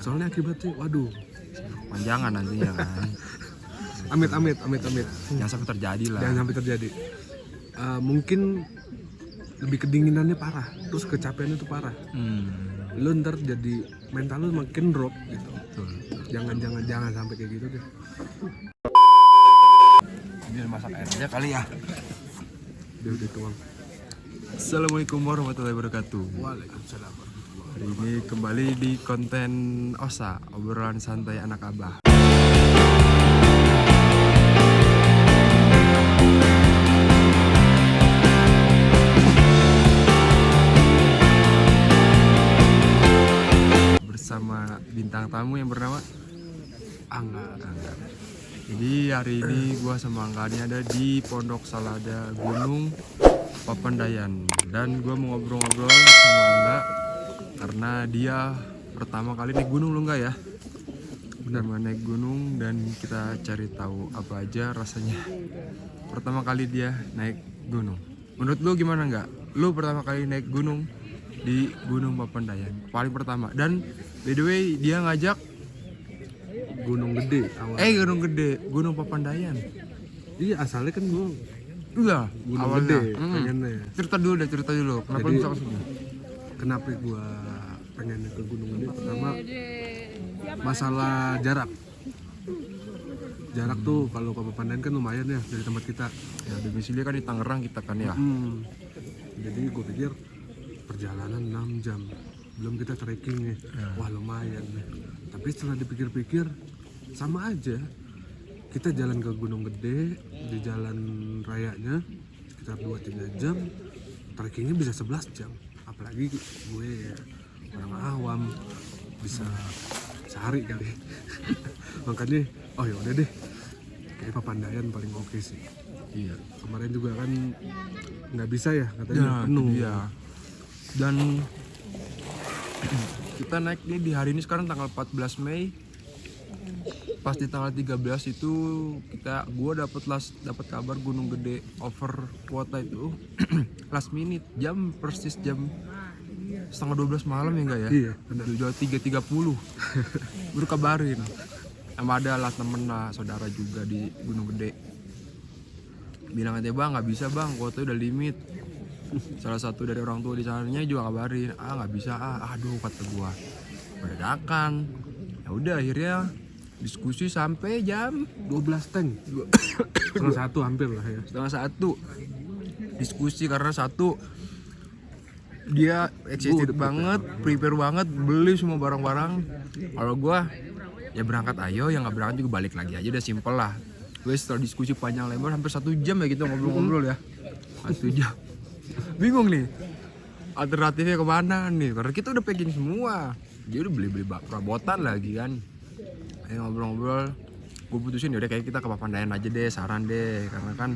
Soalnya akibatnya, waduh, panjangan nantinya kan. amit. Jangan sampai terjadi lah. Jangan sampai terjadi. Mungkin lebih kedinginannya parah, terus kecapeannya tuh parah. Lu ntar jadi mental lu makin drop gitu. Betul. Jangan sampai kayak gitu deh. Biar masak air aja kali ya. Udah tuang. Assalamualaikum warahmatullahi wabarakatuh. Waalaikumsalam. Hari ini kembali di konten OSA, obrolan santai anak abah. Bersama bintang tamu yang bernama Angga. Jadi hari ini gua sama Angga ini ada di Pondok Salada Gunung Papandayan. Dan gua mau ngobrol-ngobrol sama Angga karena dia pertama kali naik gunung, lo enggak ya? Benar, naik gunung, dan kita cari tahu apa aja rasanya pertama kali dia naik gunung. Menurut lu gimana enggak? Lu pertama kali naik gunung di Gunung Papandayan paling pertama, dan by the way dia ngajak Gunung Gede awal. Gunung Gede, Gunung Papandayan. Iya, asalnya kan gua Iya, Gunung awalnya. Gede pengennya. Cerita dulu. Kenapa Jadi, bisa kesini? Kenapa gua pengen ke Gunung Gede? Pertama, masalah jarak. Jarak tuh kalau ke Papandayan kan lumayan ya dari tempat kita. Ya domisili kan di Tangerang kita kan ya. Jadi gue pikir perjalanan 6 jam, belum kita trekking nih. Wah lumayan nih. Tapi setelah dipikir-pikir sama aja. Kita jalan ke Gunung Gede, di jalan rayanya sekitar 2-3 jam, trekkingnya bisa 11 jam. Apalagi gue ya, orang awam, bisa sehari kali. Makanya oh ya udah deh, kayak Papandayan paling oke sih. Iya. Kemarin juga kan nggak bisa ya, katanya penuh. Iya. Dan kita naik nih di hari ini sekarang tanggal 14 Mei. Pas di tanggal 13 itu gua dapat kabar Gunung Gede over kuota itu last minute, persis jam setengah 12 malam ya enggak ya? Iya, benar. Jam 3.30 baru kabarin. Sama ada lah temen lah, saudara juga di Gunung Gede. Bilang aja bang, nggak bisa bang, kuota udah limit. Salah satu dari orang tua di sananya juga ngabarin, nggak bisa, aduh kata gua. Dadakan. Ya udah akhirnya diskusi sampai jam 12 tank. Setengah satu hampir lah ya. setengah satu. Diskusi karena satu, dia excited banget, prepare banget, beli semua barang-barang. Kalau gua ya berangkat ayo, yang nggak berangkat juga balik lagi aja, udah simple lah. Gue setelah diskusi panjang lebar hampir 1 jam ya gitu ngobrol-ngobrol ya. 1 jam. Bingung nih alternatifnya kemana nih, karena kita udah packing semua. Dia udah beli perabotan lagi kan. Ayo ngobrol-ngobrol, gue putusin yaudah kayak kita ke Papandayan aja deh, saran deh, karena kan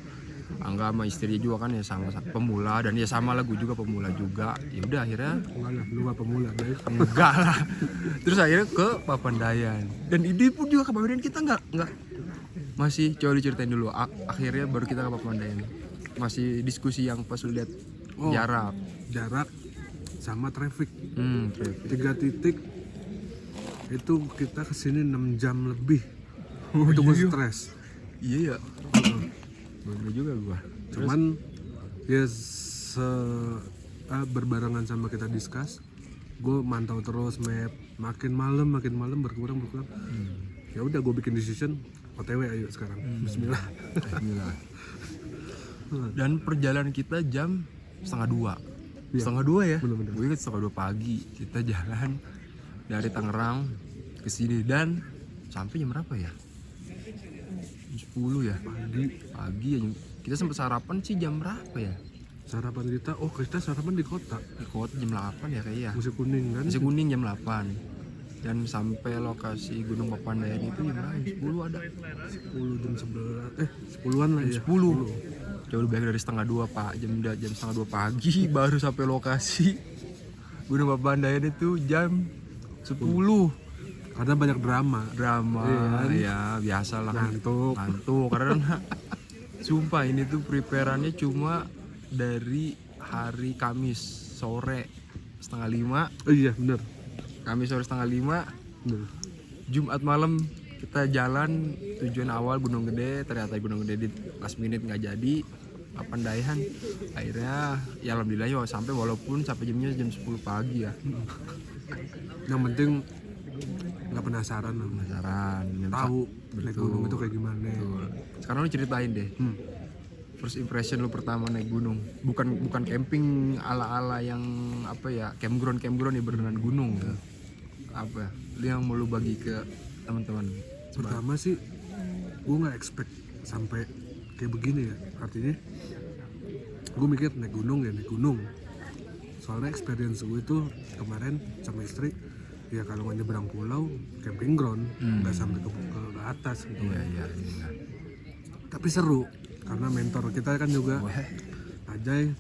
Angga sama istrinya juga kan ya sama pemula, dan ya sama lah gue juga pemula juga. Ya udah akhirnya Enggak lah, lu gak pemula guys. enggak lah. Terus akhirnya ke Papandayan. Dan ini pun juga ke Papandayan kita enggak masih coba diceritain dulu. Akhirnya baru kita ke Papandayan. Masih diskusi yang pas lu lihat Jarak sama traffic. Traffic. 3 titik itu kita kesini 6 jam lebih. Itu gue stres. Iya ya. Bener juga gua. Cuman ya berbarengan sama kita discuss, gue mantau terus map, makin malam berkurang. Ya udah gue bikin decision, OTW ayo sekarang. Bismillah. Dan perjalanan kita jam 1:30. Iya. 1:30 ya. Bener-bener. Gue inget 1:30 pagi kita jalan dari Tangerang ke sini, dan sampai jam berapa ya? Jam 10 ya. Pagi ya. Kita sempat sarapan sih jam berapa ya? Sarapan kita sarapan di kota. Di kota jam 8 ya kayaknya. Musim kuning kan? Musim kuning jam 8. Dan sampai lokasi Gunung Papandayan itu jam berapa? 10 ada. 10 jam 11. 10-an lah ya. 10. Jauh lebih baik dari 1:30 Pak. Jam 1:30 pagi baru sampai lokasi Gunung Papandayan itu jam 10. Ada banyak drama. Ya biasa lah kan. Ngantuk karena sumpah ini tuh preparannya cuma dari hari Kamis sore 4:30. Oh iya bener. Kamis sore 4:30 Jumat malam kita jalan tujuan awal Gunung Gede, ternyata Gunung Gede di last minute nggak jadi, Papandayan. Akhirnya ya alhamdulillah ya sampai, walaupun sampai jam 10 pagi ya. Yang penting nggak penasaran lah. Penasaran, Tahu naik gunung itu kayak gimana. Betul. Sekarang lu ceritain deh. First impression lu pertama naik gunung. Bukan camping ala-ala yang apa ya, campground ya, beneran gunung. Apa? Yang mau lu bagi ke teman-teman? Pertama sih gue nggak expect sampai kayak begini ya. Artinya gue mikir naik gunung. Soalnya experience gue itu kemarin sama istri, ya kalau nggak nyebrang pulau, camping ground, nggak sampai ke atas gitu. Iya. Tapi seru karena mentor kita kan juga Ajay,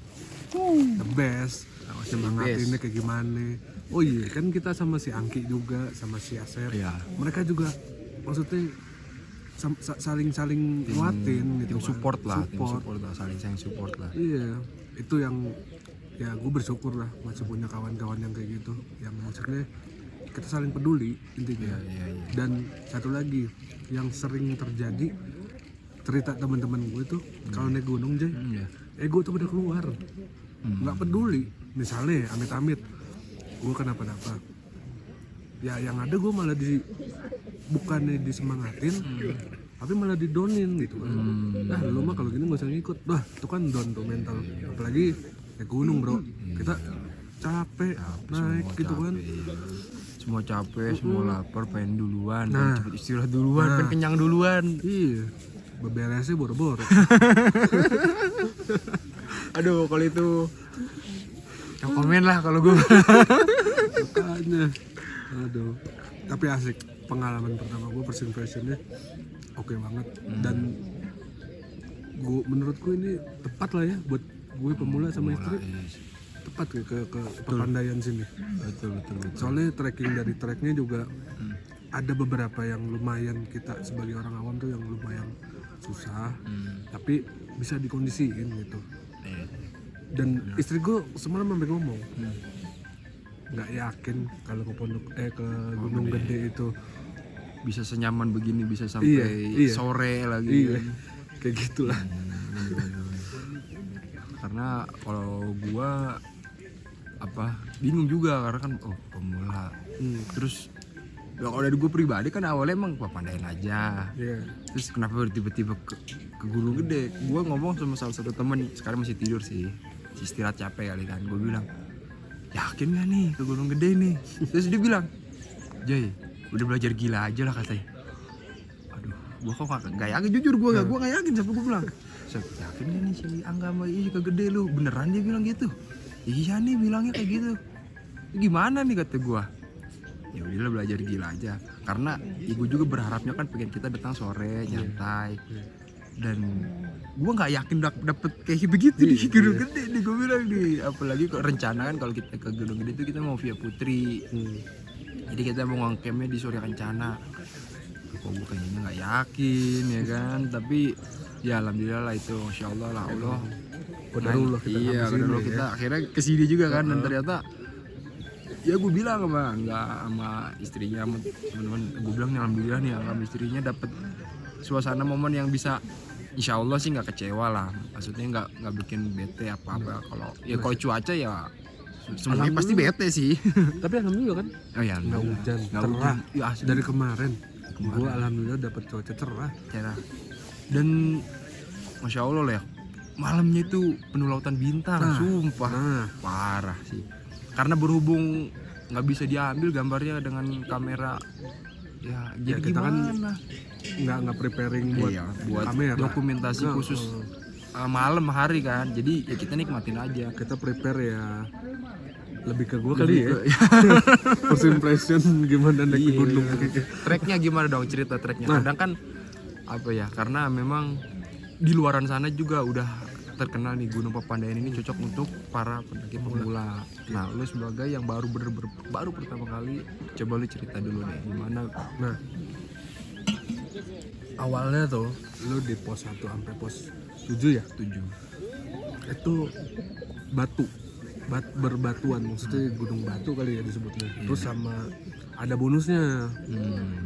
the best, semangatinnya kayak gimana. Oh iya kan kita sama si Angki juga, sama si Asep, mereka juga maksudnya saling nguatin gitu Tim kan. support lah, saling support lah. Iya, itu yang ya gue bersyukur lah masih punya kawan-kawan yang kayak gitu, yang maksudnya kita saling peduli intinya. Dan satu lagi yang sering terjadi, cerita teman-teman gue tuh kalau naik gunung Jay, ego tuh udah keluar, nggak peduli. Misalnya amit-amit gue kenapa-napa, ya yang ada gue malah bukannya disemangatin, tapi malah didonin gitu kan. Nah lu mah kalau gini gak usah ngikut, itu kan down tuh mental. Apalagi naik gunung bro, kita capek naik gitu kan. Semua capek, semua lapar, pengen duluan, pengen cepet istirahat duluan, pengen kenyang duluan. Iya, beberesnya boro-boro. Aduh, kalau itu yang komen lah kalau gue. Makanya, aduh. Tapi asik, pengalaman pertama gue first impressionnya oke banget. Dan menurutku ini tepat lah ya buat gue pemula sama istri. Tepat ke Papandayan sini. Betul. Soalnya trekking dari treknya juga ada beberapa yang lumayan, kita sebagai orang awam tuh yang lumayan susah, tapi bisa dikondisiin gitu. Dan istri gue semalam sampai ngomong, nggak yakin kalau ke Gunung Gede itu bisa senyaman begini, bisa sampai sore lagi. Iya. Kayak gitulah. Karena kalau gua bingung juga karena kan pemula. Terus ya kalau dari gue pribadi kan awalnya emang Papandayan aja. Terus kenapa tiba-tiba ke Gunung Gede? Gue ngomong sama salah satu temen, sekarang masih tidur sih, istirahat capek kali kan. Gue bilang, yakin gak nih ke Gunung Gede nih? Terus dia bilang, Jay, udah belajar gila aja lah katanya. Aduh, gue kok gak yakin, jujur gue gak yakin. Sampai gue bilang, yakin gak nih si Angga sama ke Gede lu? Beneran dia bilang gitu? Iya nih bilangnya kayak gitu. Gimana nih kata gue? Ya udahlah belajar gila aja. Karena gue juga berharapnya kan pengen kita datang sore nyantai. Dan gue nggak yakin dapet kayak begitu di Gunung Gede nih, gue bilang nih. Apalagi kok rencana kan kalau kita ke Gunung Gede itu kita mau via Putri. Jadi kita mau ngangkemnya di Surya Kencana. Kok gue kayaknya nggak yakin ya kan. Tapi ya alhamdulillah lah itu, Masya Allah lah Allah. Qadarullah kita akhirnya kesini juga kan. Dan ternyata ya gue bilang sama istrinya, sama teman-teman, gue bilang nih alhamdulillah nih sama istrinya dapet suasana momen yang bisa, insya Allah sih nggak kecewa lah, maksudnya nggak bikin bete apa-apa. Kalau cuaca ya semuanya pasti bete sih. Tapi alhamdulillah kan nggak hujan, cerah. Ya, dari kemarin. Gue alhamdulillah dapet cuaca cerah. Dan Masya Allah lah ya, malamnya itu penuh lautan bintang, sumpah parah sih. Karena berhubung nggak bisa diambil gambarnya dengan kamera, ya jadi kita gimana? Kan nggak preparing buat kamera, dokumentasi khusus malam hari kan. Jadi ya kita nikmatin aja. Kita prepare ya lebih ke gue kali ya. First impression gimana naik gunung. Treknya gimana dong, cerita treknya. Kadang kan karena memang di luaran sana juga udah terkenal nih Gunung Papandayan ini cocok untuk para pendaki pemula. Nah, lu sebagai yang baru pertama kali, coba lu cerita dulu nih gimana. Nah, awalnya tuh lu di pos 1 sampai pos 7 ya? 7. Itu berbatuan, maksudnya gunung batu kali ya disebutnya. Terus sama ada bonusnya.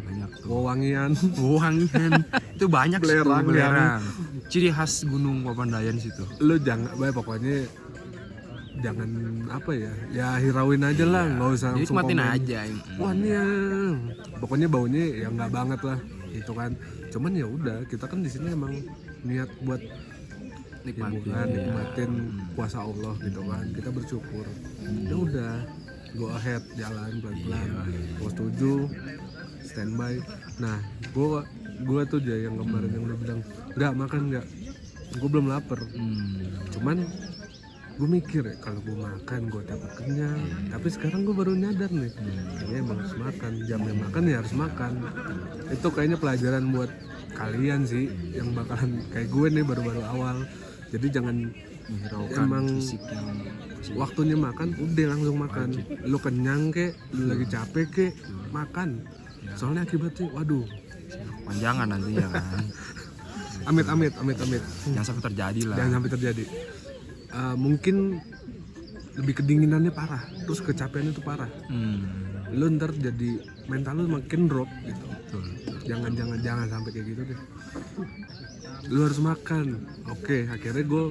Banyak tuh. Wewangian. Wangian itu banyak sih tuh, Belerang, belerang. Ciri khas Gunung Papandayan situ. Lu jangan, pokoknya jangan apa ya, ya hirauin aja lah, nggak usah Jadi langsung nikmatin komen. aja. Wah nih ya, pokoknya baunya ya nggak banget lah, gitu kan. Cuman ya udah, kita kan di sini emang niat buat nikmatin kuasa Allah gitu kan. Kita bersyukur. Ya udah, go ahead, jalan pelan-pelan. Gua setuju, standby. Nah, gua tuh aja yang kemarin yang udah bilang nggak makan nggak, gua belum lapar. Cuman gue mikir ya, kalau gue makan gue dapat kenyang. Tapi sekarang gue baru nyadar nih, kayaknya emang harus makan. Jamnya makan ya harus makan. Itu kayaknya pelajaran buat kalian sih yang bakalan kayak gue nih baru-baru awal. Jadi jangan Menghiraukan emang fisik yang waktunya makan udah langsung makan. Lu kenyang kek, lu lagi capek kek, makan. Soalnya akibatnya waduh, panjangan nantinya kan. amit. Jangan sampai terjadi lah. Jangan sampai terjadi. Mungkin lebih kedinginannya parah, terus kecapeannya tuh parah. Lu ntar jadi mental lu makin drop gitu. Jangan sampai kayak gitu deh. Lu harus makan. Oke, akhirnya gue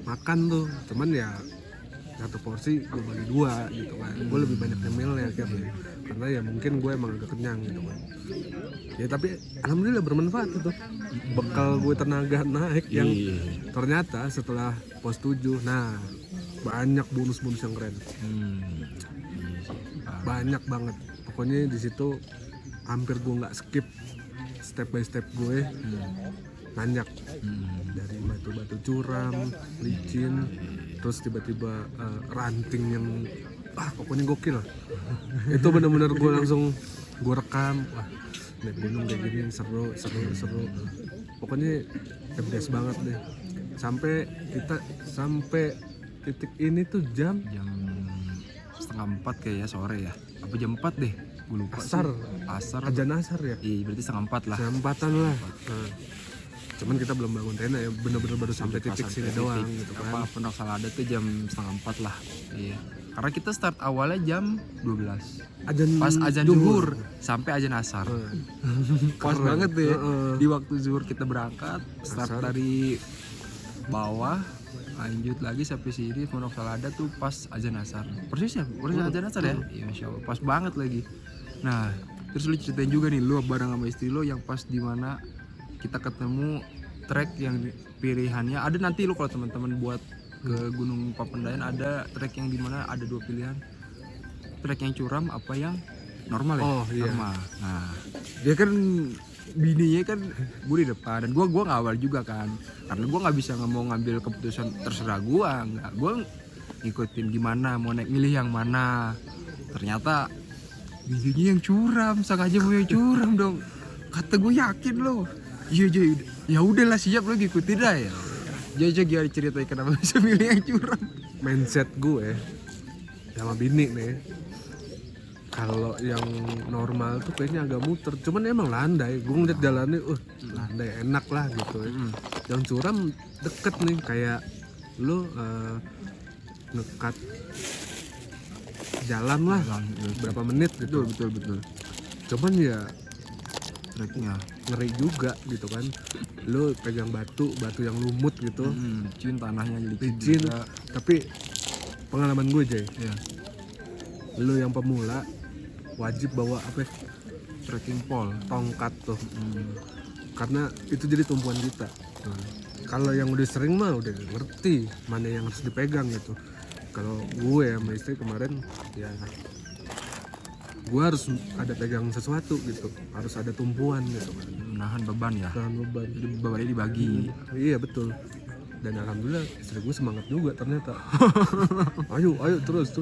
makan tuh, cuman ya satu porsi gue bagi 2 gitu kan. Gue lebih banyak nyemilnya akhirnya, karena ya mungkin gue emang agak kenyang gitu kan. Ya tapi alhamdulillah bermanfaat itu. Bekal gue tenaga naik yang ternyata setelah pos 7, nah banyak bonus-bonus yang keren. Banyak banget. Pokoknya di situ hampir gue nggak skip step by step gue nanjak dari batu-batu curam, licin, terus tiba-tiba ranting yang pokoknya gokil. Itu benar-benar gue langsung gue rekam. Wah, naik gunung kayak gini seru. Pokoknya the best banget deh. Sampai titik ini tuh jam 3:30 kayaknya sore ya. Apa jam 4 deh? Gue lupa. Asar. Ajan asar ya. Iya, berarti 3:30 lah. 3:04-an lah. Nah, cuman kita belum bangun tenda ya, bener-bener baru sampai titik sini doang gitu kan. Pondok Salada tuh jam 3:30 lah. Iya. Karena kita start awalnya jam 12. Pas azan zuhur sampai azan asar. Pas banget deh. Di waktu zuhur kita berangkat, start dari bawah, lanjut lagi sampai sini Pondok Salada tuh pas azan asar. Persis azan asar ya? Iya, Masya Allah. Pas banget lagi. Nah, terus lu ceritain juga nih, lu bareng sama istri lu yang pas di mana kita ketemu trek yang pilihannya ada nanti. Lu kalau teman-teman buat ke Gunung Papandayan ada trek yang dimana ada 2 pilihan, trek yang curam apa yang normal ya. Normal. Nah dia kan bininya kan gue di depan dan gue nggak awal juga kan, karena gue nggak bisa mau ngambil keputusan terserah gue ngikutin gimana mau naik milih yang mana. Ternyata bininya yang curam, sengaja mau yang curam dong. Kata gue yakin lo. Iya ya udahlah siap lo ngikutin dah ya. Jadi gimana ceritain kenapa bisa milih yang curam? Mindset gue sama bini nih, kalau yang normal tuh kayaknya agak muter, cuman emang landai. Gue ngeliat jalannya, landai enak lah gitu ya. Yang curam deket nih, kayak lu ngekat jalan lah berapa menit gitu. Betul. Cuman ya Treknya ngeri juga gitu kan. Lu pegang batu yang lumut gitu. Licin, tanahnya licin. Tapi pengalaman gue Jay, lu yang pemula wajib bawa trekking pole, tongkat tuh. Karena itu jadi tumpuan kita. Kalau yang udah sering mah udah ngerti mana yang harus dipegang gitu. Kalau gue sama istri kemarin ya gue harus ada pegang sesuatu gitu, harus ada tumpuan gitu kan. Menahan beban ya. Jadi bebannya dibagi. Iya betul. Dan alhamdulillah istri gue semangat juga ternyata. ayo terus.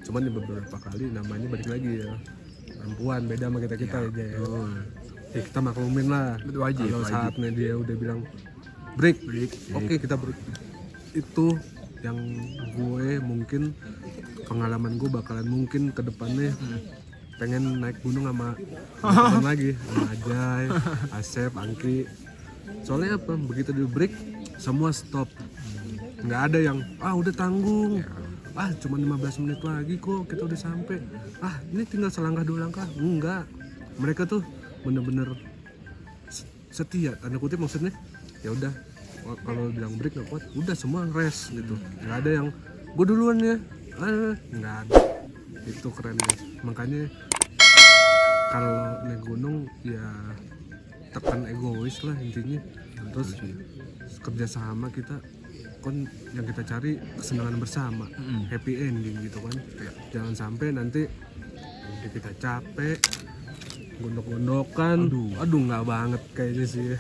Cuman di beberapa kali namanya balik lagi ya, perempuan beda sama kita ya Jay. Kita maklumin lah. Kalau saatnya dia udah bilang break. Oke, kita break. Itu yang gue mungkin pengalaman gue bakalan mungkin ke depannya pengen naik gunung sama teman lagi, sama Ajay, Asep, Angki. Soalnya apa? Begitu di break semua stop. Nggak ada yang udah tanggung. cuma 15 menit lagi kok kita udah sampai, ini tinggal selangkah 2 langkah. Enggak, mereka tuh bener-bener setia, tanda kutip maksudnya. Ya udah, kalau bilang break nggak kuat, udah semua rest gitu. Nggak ada yang gue duluan ya, nggak ada. Itu keren guys. Makanya kalau naik gunung ya tekan egois lah intinya. Terus kerjasama kita kan yang kita cari kesenangan bersama, happy ending gitu kan. Jangan sampai nanti udah kita capek gondok-gondokan, aduh nggak banget kayaknya sih ya.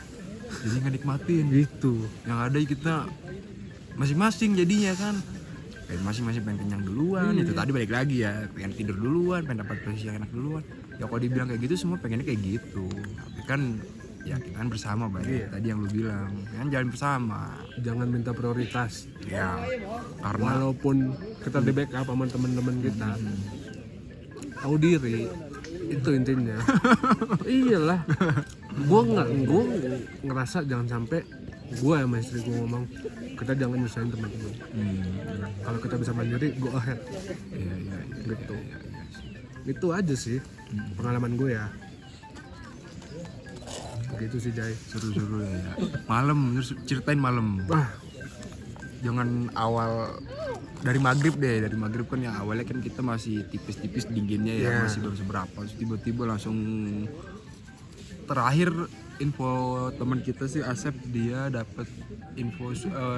Jadi nggak nikmatin Gitu. yang ada kita masing-masing jadinya kan. Masing-masing pengen kenyang duluan, itu tadi balik lagi ya, pengen tidur duluan, pengen dapat posisi yang enak duluan. Ya kalau dibilang kayak gitu semua pengennya kayak gitu. Tapi kan ya kita kan bersama banyak. Tadi yang lu bilang, kan jalan bersama. Jangan minta prioritas. Ya, karena Walaupun kita di backup sama teman-teman kita, tahu diri itu intinya. Iyalah, gue ngerasa jangan sampai gue sama istri gue ngomong kita jangan nyusahin teman-teman. Kalau kita bisa mandiri, go ahead. iya. Gitu. Itu aja sih pengalaman gue ya. Begitu sih Jai. Seru-seru ya. Malam, terus ceritain malam. Jangan awal dari maghrib deh. Dari maghrib kan yang awalnya kan kita masih tipis-tipis dinginnya ya, masih baru seberapa. Terus tiba-tiba langsung terakhir info teman kita sih Asep, dia dapat info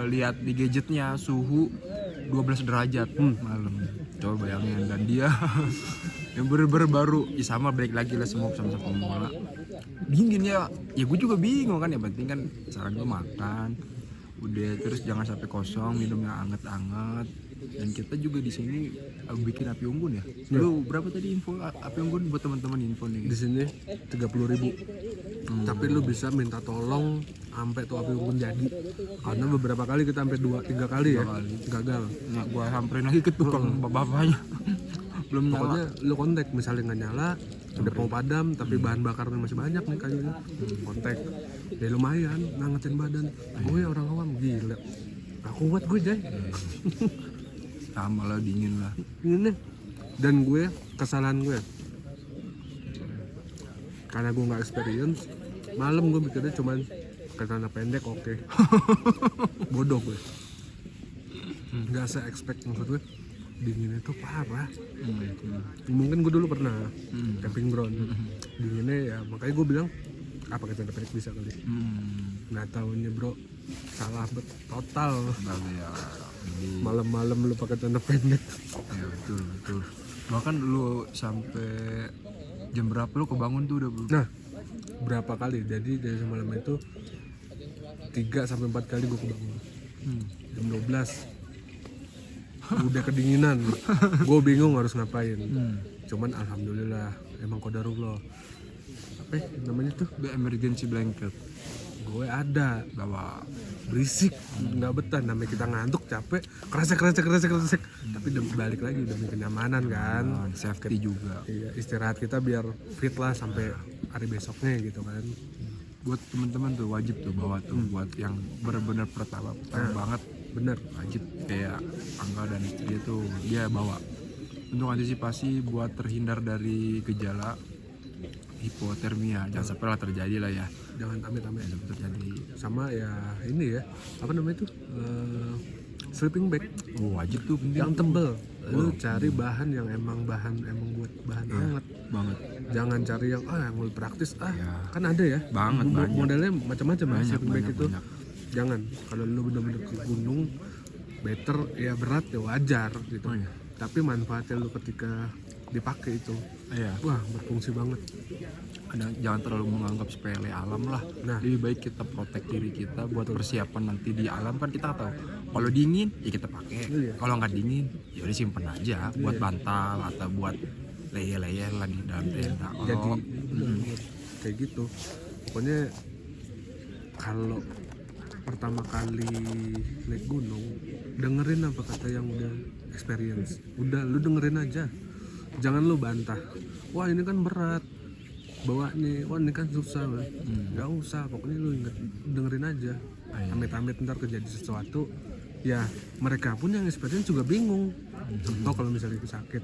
lihat di gadgetnya suhu 12 derajat malam. Coba bayangin, dan dia yang bener-bener baru sama balik lagi lah semua sama-sama pemula. Dingin ya gue juga bingung kan, yang penting kan saran gue makan udah, terus jangan sampai kosong, minum yang anget-anget. Dan kita juga di sini bikin api unggun ya. Lu berapa tadi info api unggun buat teman-teman info nih? Di sini 30.000. Tapi lu bisa minta tolong sampai tuh api unggun jadi. Karena beberapa kali kita sampai 2-3 kali ya gagal. Nah, gua samperin lagi ke tukang bapaknya. Belum nyala. Pokoknya lu kontak, misalnya nggak nyala, udah mau padam tapi bahan bakarnya masih banyak nih kayunya. Kontak. Ya lumayan ngangetin badan. Gue orang awam gila. Gak kuat gue Jay. Sama lah, dingin lah. Ini dan gue kesalahan gue karena gue nggak experience, malam gue mikirnya cuman pakai celana pendek oke. Bodoh gue, nggak se expect, maksud gue dinginnya tuh parah. Mungkin gue dulu pernah camping ground, dinginnya ya makanya gue bilang pakai celana pendek bisa kali. Nggak taunya bro, salah total. Malam-malam lu pakai celana pendek. Ya betul. Bahkan lu sampai jam berapa lu kebangun tuh udah Nah, berapa kali? Jadi dari semalam itu 3-4 kali gue kebangun. Jam 12 udah kedinginan. Gue bingung harus ngapain. Cuman alhamdulillah emang qadarullah. Apa namanya tuh? The emergency blanket. Gue ada Bawa berisik, nggak betah, namanya kita ngantuk capek, kresek. Tapi balik lagi demi kenyamanan kan, safety juga. Iya, istirahat kita biar fit lah sampai hari besoknya gitu kan. Buat teman-teman tuh wajib tuh bawa tuh buat yang benar-benar pertama banget, Bener. wajib kayak Angga dan istri tuh dia bawa untuk antisipasi buat terhindar dari gejala hipotermia. Jangan sampai lah terjadi lah ya. Jangan amit-amit Terjadi. sama ya ini ya, apa namanya tuh, sleeping bag Wajib tuh penting. yang tebel. Lu cari bahan yang emang buat bahan hangat Banget. Jangan cari yang yang lebih praktis kan ada ya Banget, banyak. modelnya macam-macam ya sleeping bag itu. banyak. Jangan, kalau lu bener-bener ke gunung better ya, berat ya wajar gitu. Tapi manfaatnya lu ketika dipakai itu wah berfungsi banget. Jangan terlalu menganggap sepele alam lah. Lebih baik kita protek diri kita buat persiapan nanti di alam. Kan kita tahu kalau dingin ya kita pakai, kalau nggak dingin ya udah simpen aja buat bantal atau buat layer-layer lah di dalam tenda. Jadi kayak gitu. Pokoknya kalau pertama kali naik gunung, dengerin apa kata yang udah experience. Udah lu dengerin aja, jangan lu bantah. Wah ini kan berat bawanya, wah ini kan susah. Nggak usah, pokoknya lu dengerin aja. Amit-amit ntar terjadi sesuatu ya mereka pun yang experience juga bingung. Contoh kalau misalnya dia sakit,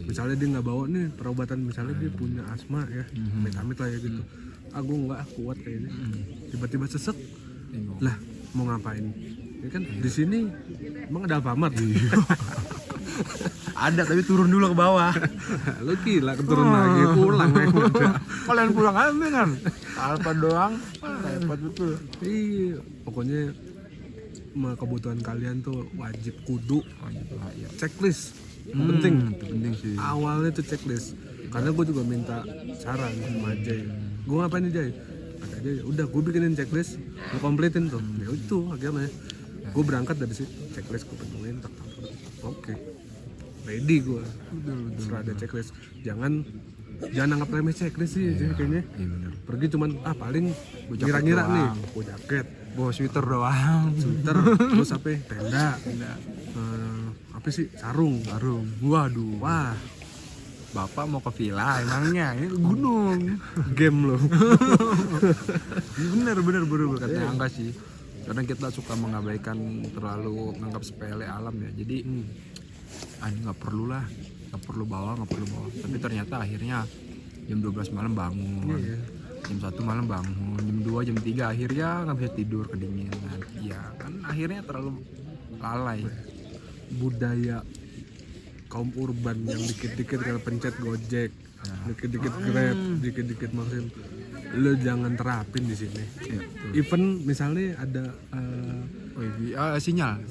misalnya dia nggak bawa nih perobatan, misalnya dia punya asma ya, amit-amit lah ya gitu, aku nggak kuat kayaknya, tiba-tiba sesek, lah mau ngapain? Ya kan di sini emang ada Alfamart. Ada tapi turun dulu ke bawah. Lu gila, turun lagi pulang naik motor. Kalian pulang aja kan. Alfa doang. Repot betul. Iya, pokoknya kebutuhan kalian tuh wajib kudu checklist. Penting. Itu penting sih. Awalnya tuh checklist. Karena gue juga minta saran sama Jay. Gue ngapain nih Jay? Kata Jay, udah gue bikinin checklist, gue kompletin tuh. Ya itu akhirnya gue berangkat dari situ, checklist gue penuhin, oke. Ready gue. Setelah ada checklist, jangan anggap remeh checklist sih kayaknya. Iya benar. Pergi cuman paling jaket ngira-ngira nih, doang. gue jaket, Bawa sweater doang. sweater, terus apa? Tenda. Apa sih? Sarung. Waduh. Wah, Bapak mau ke villa emangnya? Ini ke gunung. game loh. bener katanya Angga sih. Karena kita suka mengabaikan, terlalu menganggap sepele alam ya. Jadi ini nggak perlu bawa. Tapi ternyata akhirnya jam 12 malam bangun. Iya. Jam 1 malam bangun, jam 2, jam 3 akhirnya nggak bisa tidur, kedinginan. Iya kan akhirnya terlalu lalai. Budaya kaum urban yang dikit-dikit kalau pencet Gojek, dikit-dikit Grab, dikit-dikit Maxim, lu jangan terapin di sini. Iya, Even misalnya ada sinyal.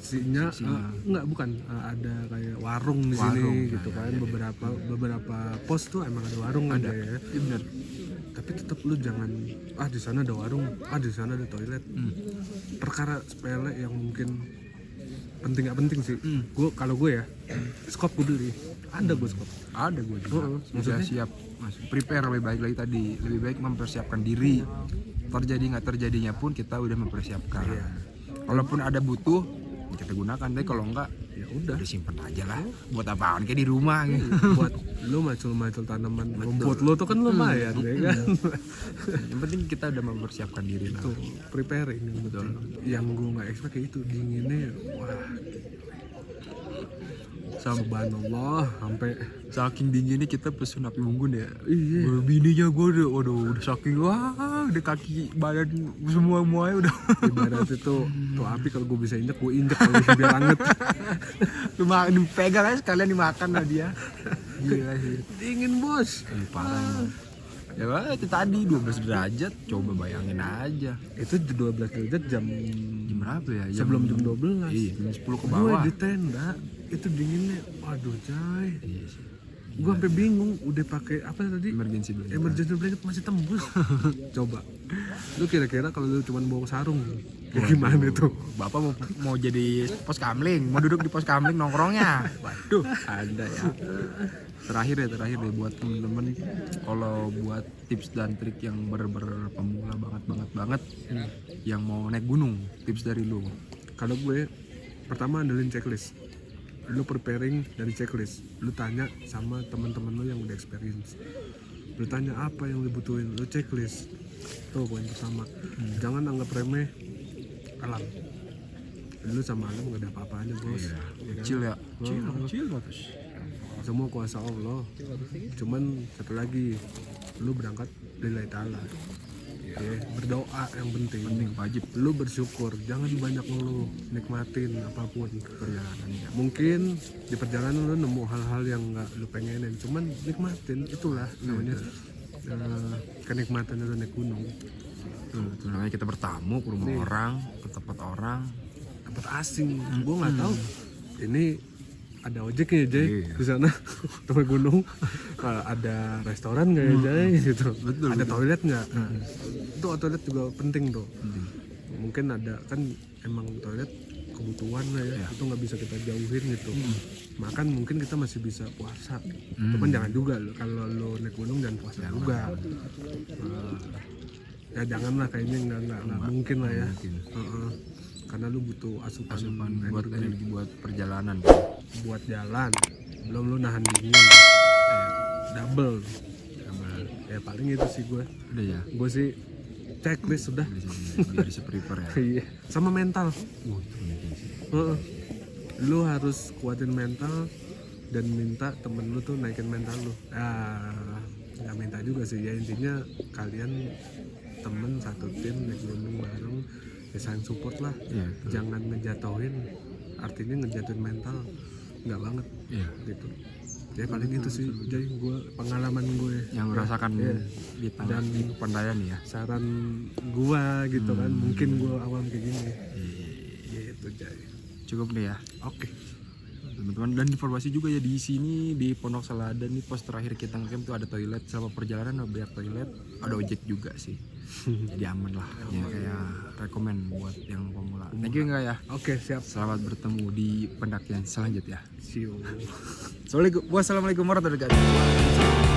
sinyal, enggak bukan, ada kayak warung di sini gitu kan. Beberapa pos tuh emang ada warung ada ya. Iya bener. Tapi tetap lu jangan di sana ada warung, di sana ada toilet. Perkara sepele yang mungkin penting nggak penting sih. Kalau gue ya, skop gue beli. Ada gue skop. Ada gue juga. Sudah siap, Mas. Prepare lebih baik lagi tadi. Lebih baik mempersiapkan diri. Terjadi nggak terjadinya pun kita udah mempersiapkan. Kalaupun ada butuh, kita gunakan. Tapi kalau enggak, ya udah simpen aja lah. Buat apaan? Kayak di rumah gitu. Buat lu macul-macul tanaman rumput lu tuh kan lumayan ya kan. Yang penting kita udah mempersiapkan diri lah. Tuh, preparing betul. Yang gue nggak expect kayak itu dinginnya, wah. Subhanallah, sampai saking dinginnya kita pesen api unggun ya. Iya. Bininya gue udah saking udah kaki badan semuanya udah. Ibarat itu tuh api kalau gue bisa injek, gue injek kali biar anget. Cuma dipegang aja sekalian dimakan lah dia. Gila sih. Dingin bos. Parah. Ya itu tadi 12 derajat, coba bayangin aja. Itu 12 derajat jam berapa ya? Sebelum jam 12. Iya, jam 10 ke Gue bawah. di tenda, itu dinginnya, waduh Jay. Iya sih. Gue sampai bingung, udah pakai apa tadi? Emergency blanket. Emergency blanket masih tembus. Coba, lu kira-kira kalau lu cuma bawa sarung, kayak gimana tuh? Bapak mau jadi pos kamling, mau duduk di pos kamling nongkrongnya. Waduh, ada ya. Terakhir deh buat temen-temen, kalau buat tips dan trik yang bener-bener pemula banget yang mau naik gunung, tips dari lu. Kalau gue pertama andelin checklist. Lu preparing dari checklist. Lu tanya sama teman-teman lu yang udah experience. Lu tanya apa yang lu butuhin, lu checklist. Tuh poin pertama. Jangan anggap remeh alam. Lu sama alam gak ada apa-apanya bos. Iya. Ya kan? Kecil bagus. Semua kuasa Allah. Cuman satu lagi, lu berangkat lillahi ta'ala. Ya, berdoa yang penting wajib. Lu bersyukur, jangan banyak ngeluh, nikmatin apapun perjalanannya. Mungkin di perjalanan lu nemu hal-hal yang nggak lu pengenin, cuman nikmatin, itulah namanya kenikmatan lu naik gunung. Itu namanya kita bertamu ke rumah orang, ke tempat orang, tempat asing. Gue nggak tahu ini ada ojeknya Jay di sana tempat gunung, ada restoran nggak ya Jay gitu, ada toilet nggak? Itu toilet juga penting tuh. Mungkin ada kan emang toilet kebutuhan lah ya, itu nggak bisa kita jauhin gitu. Makan mungkin kita masih bisa puasa, cuman jangan juga kalau lo naik gunung jangan puasa juga. Ya janganlah, kayaknya nggak mungkin lah ya. Karena lu butuh asupan buat energi buat perjalanan, buat jalan, belum lu nahan dingin, double. Ya paling itu sih gue. Udah ya. Gue sih checklist sudah. Biar bisa prepare ya. Iya. Sama mental. Itu penting sih. Heeh. Lu harus kuatin mental dan minta temen lu tuh naikin mental lu. Nggak minta juga sih ya, intinya kalian temen satu tim naik gunung bareng ya, saling support lah. Iya. Jangan ngejatuhin, artinya ngejatuhin mental nggak banget Iya. gitu ya. Paling itu sih jadi gue pengalaman gue Yang merasakan di tengah Dan- di Pandaian ya. saran gue gitu kan, mungkin gue awam kayak gini gitu Jay. Cukup deh ya. Oke. Teman-teman, dan informasi juga ya di sini di Pondok Selada nih, pos terakhir kita ngecamp tuh ada toilet. Selama perjalanan ada banyak toilet, ada ojek juga sih. Jadi aman lah ya, kayak rekomen buat yang pemula. Thank you enggak ya. Oke, siap. Selamat bertemu di pendakian selanjutnya. See you. Wassalamualaikum warahmatullahi wabarakatuh.